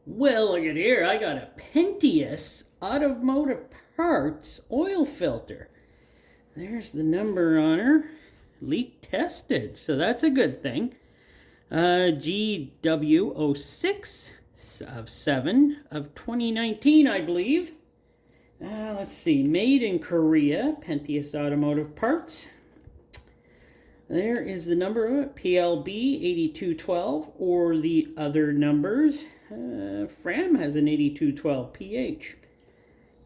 Well, look at here. I got a Pentius automotive parts oil filter. There's the number on her. Leak tested, so that's a good thing. GW06 of 7 of 2019, I believe. Let's see. Made in Korea, Pentius automotive parts. There is the number of it, PLB 8212, or the other numbers. Fram has an 8212 PH.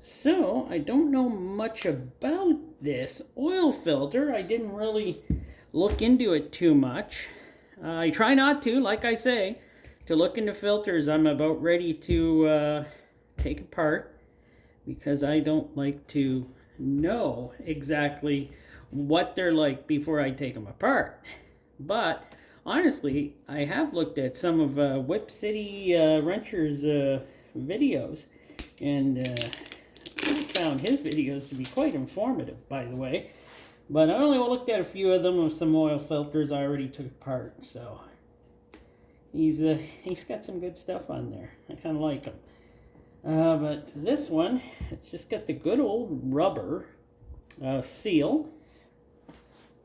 So, I don't know much about this oil filter. I didn't really look into it too much. I try not to, like I say, to look into filters I'm about ready to take apart, because I don't like to know exactly what they're like before I take them apart. But honestly, I have looked at some of Whip City Wrencher's videos, and I found his videos to be quite informative, by the way. But I only looked at a few of them with some oil filters I already took apart. So he's got some good stuff on there. I kind of like him. But this one, it's just got the good old rubber seal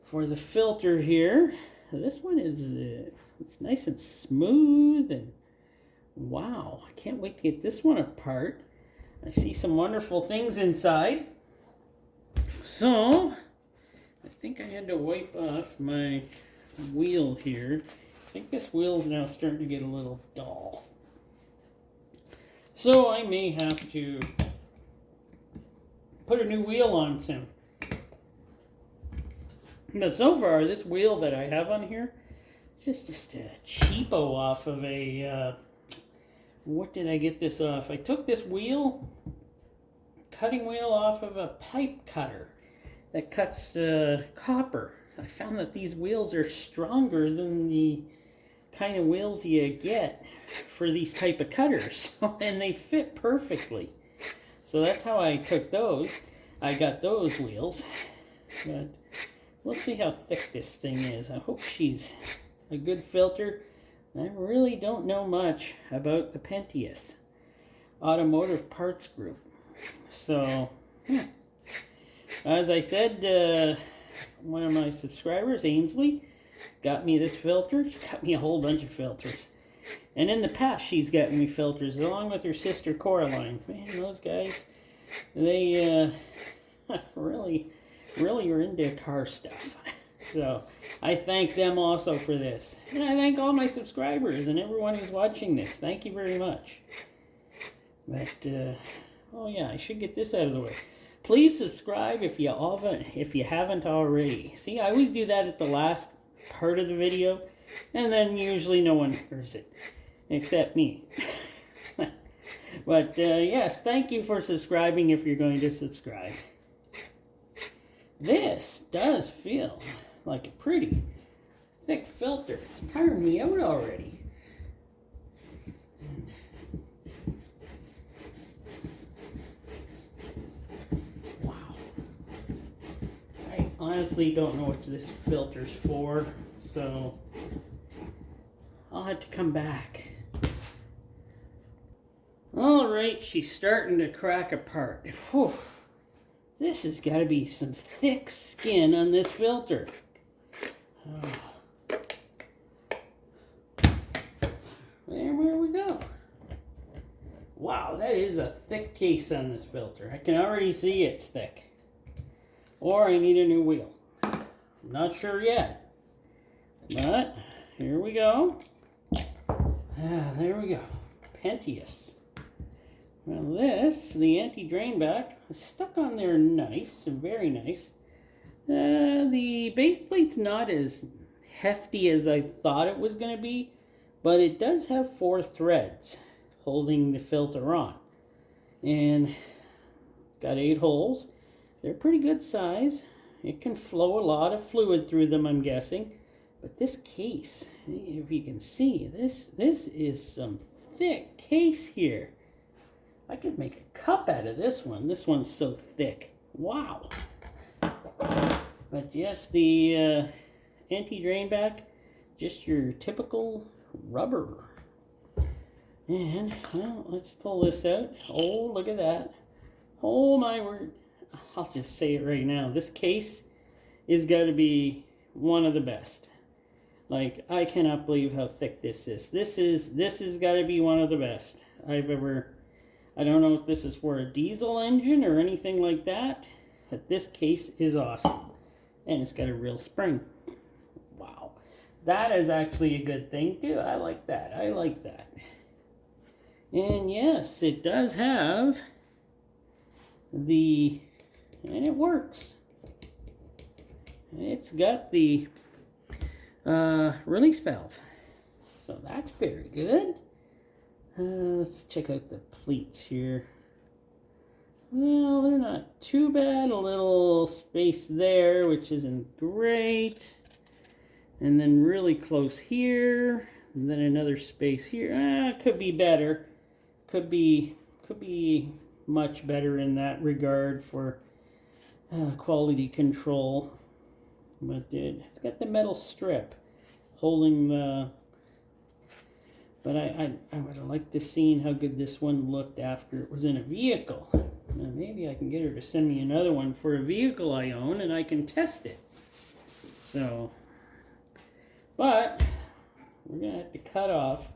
for the filter here. This one is it's nice and smooth, and wow, I can't wait to get this one apart. I see some wonderful things inside. So I think I had to wipe off my wheel here. I think this wheel's now starting to get a little dull. So I may have to put a new wheel on soon. But so far, this wheel that I have on here, it's just a cheapo off of a, what did I get this off? I took this wheel, cutting wheel, off of a pipe cutter that cuts copper. I found that these wheels are stronger than the kind of wheels you get for these type of cutters, and they fit perfectly. So that's how I took those. I got those wheels, but we'll see how thick this thing is. I hope she's a good filter. I really don't know much about the Pentius Automotive Parts Group. So, as I said, one of my subscribers, Ainslie, got me this filter. She got me a whole bunch of filters. And in the past, she's gotten me filters, along with her sister Coraline. Man, those guys, they really are into car stuff. So I thank them also for this. And I thank all my subscribers and everyone who's watching this. Thank you very much. But, oh yeah, I should get this out of the way. Please subscribe if you haven't already. See, I always do that at the last part of the video, and then usually no one hears it, except me. But yes, thank you for subscribing if you're going to subscribe. This does feel like a pretty thick filter. It's tiring me out already. Wow. I honestly don't know what this filter's for, so I'll have to come back. Alright, she's starting to crack apart. Whew. This has got to be some thick skin on this filter. Oh. There we go. Wow, that is a thick case on this filter. I can already see it's thick. Or I need a new wheel. I'm not sure yet. But here we go. There we go. Pentius. Well, the anti-drain back, is stuck on there nice, very nice. The base plate's not as hefty as I thought it was going to be, but it does have 4 threads holding the filter on. And it's got 8 holes. They're pretty good size. It can flow a lot of fluid through them, I'm guessing. But this case, if you can see, this is some thick case here. I could make a cup out of this one. This one's so thick. Wow. But yes, the anti-drain back, just your typical rubber. And, well, let's pull this out. Oh, look at that. Oh, my word. I'll just say it right now. This case is got to be one of the best. Like, I cannot believe how thick this is. This has got to be one of the best I've ever... I don't know if this is for a diesel engine or anything like that, but this case is awesome. And it's got a real spring. Wow. That is actually a good thing, too. I like that. I like that. And yes, it does have the... and it works. It's got the release valve. So that's very good. Let's check out the pleats here. Well, they're not too bad. A little space there, which isn't great. And then really close here. And then another space here. Could be better. Could be much better in that regard for quality control. But it's got the metal strip holding the... But I would have liked to see how good this one looked after it was in a vehicle. Now maybe I can get her to send me another one for a vehicle I own and I can test it. So, but we're going to have to cut off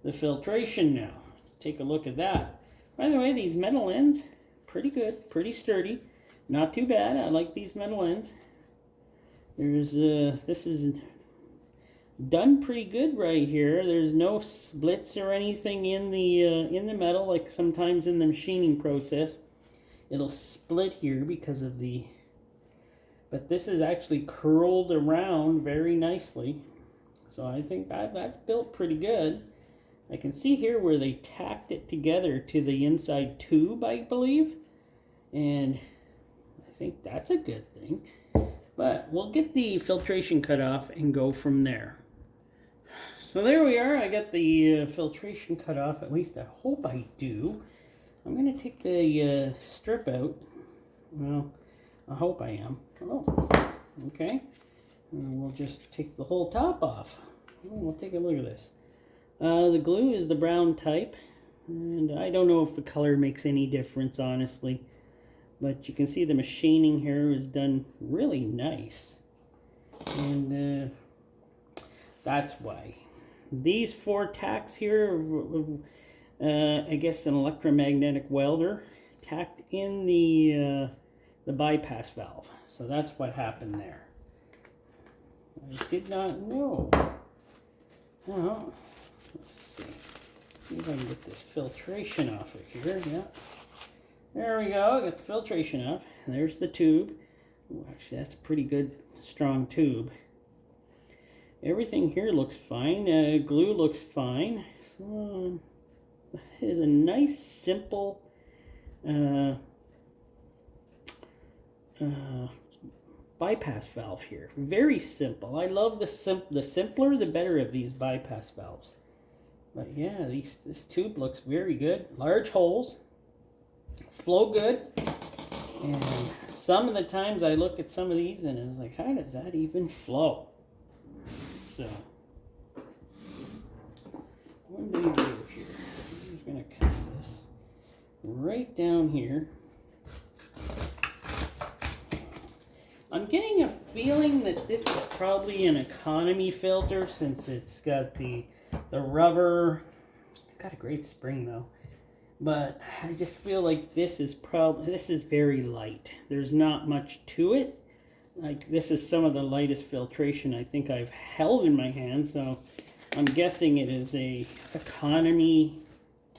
the filtration now. Take a look at that. By the way, these metal ends, pretty good, pretty sturdy. Not too bad. I like these metal ends. There's this is done pretty good right here. There's no splits or anything in the metal, like sometimes in the machining process it'll split here because of the... But this is actually curled around very nicely, so I think that's built pretty good. I can see here where they tacked it together to the inside tube, I believe, and I think that's a good thing. But we'll get the filtration cut off and go from there. So there we are. I got the filtration cut off. At least I hope I do. I'm going to take the strip out. Well, I hope I am. Oh, okay. And we'll just take the whole top off. Oh, we'll take a look at this. The glue is the brown type. And I don't know if the color makes any difference, honestly. But you can see the machining here is done really nice. And that's why. These 4 tacks here, I guess an electromagnetic welder, tacked in the bypass valve. So that's what happened there. I did not know. Now, let's see. See if I can get this filtration off of here. Yeah. There we go. I got the filtration off. And there's the tube. Ooh, actually, that's a pretty good, strong tube. Everything here looks fine. Glue looks fine. So, it is a nice, simple bypass valve here. Very simple. I love the simpler, the better of these bypass valves. But yeah, this tube looks very good. Large holes. Flow good. And some of the times I look at some of these and it's like, how does that even flow? So, what do we do here? I'm just going to cut this right down here. I'm getting a feeling that this is probably an economy filter since it's got the rubber. It's got a great spring though. But I just feel like this is very light. There's not much to it. Like, this is some of the lightest filtration I think I've held in my hand, so I'm guessing it is a economy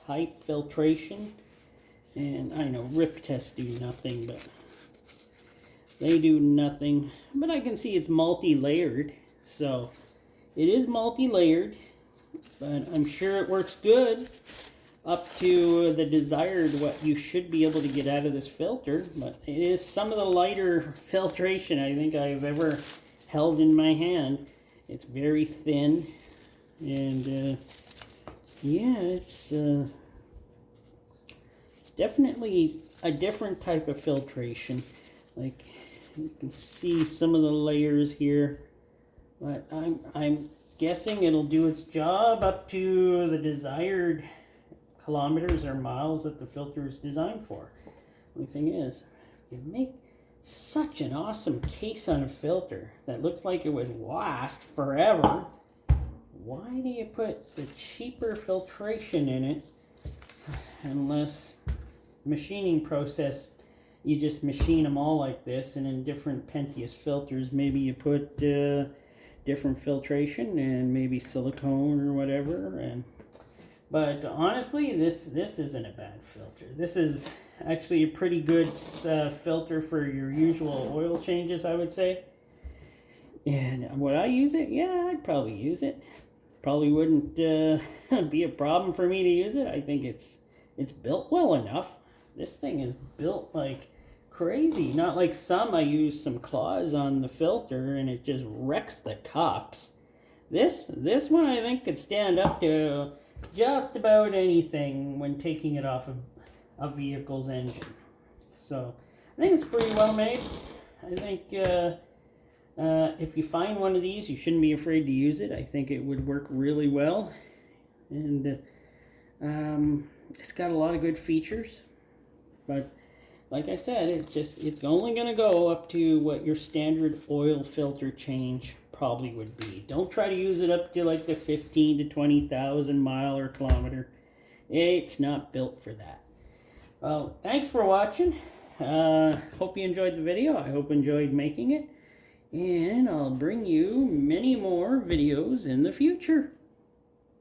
type filtration. And I know rip tests do nothing, but they do nothing. But I can see it's multi-layered, so it is multi-layered, but I'm sure it works good up to the desired what you should be able to get out of this filter. But it is some of the lighter filtration I think I've ever held in my hand. It's very thin, and yeah, it's definitely a different type of filtration. Like, you can see some of the layers here, but I'm guessing it'll do its job up to the desired kilometers or miles that the filter is designed for. The only thing is, you make such an awesome case on a filter that looks like it would last forever. Why do you put the cheaper filtration in it unless machining process, you just machine them all like this, and in different Pentius filters maybe you put different filtration and maybe silicone or whatever. But honestly, this isn't a bad filter. This is actually a pretty good filter for your usual oil changes, I would say. And would I use it? Yeah, I'd probably use it. Probably wouldn't be a problem for me to use it. I think it's built well enough. This thing is built like crazy. Not like some, I use some claws on the filter and it just wrecks the cups. This one I think could stand up to just about anything when taking it off of a vehicle's engine. So I think it's pretty well made. I think if you find one of these, you shouldn't be afraid to use it. I think it would work really well. And it's got a lot of good features. But like I said, it's only going to go up to what your standard oil filter change probably would be. Don't try to use it up to like the 15 to 20,000 mile or kilometer. It's not built for that. Well, thanks for watching. Hope you enjoyed the video. I hope you enjoyed making it. And I'll bring you many more videos in the future.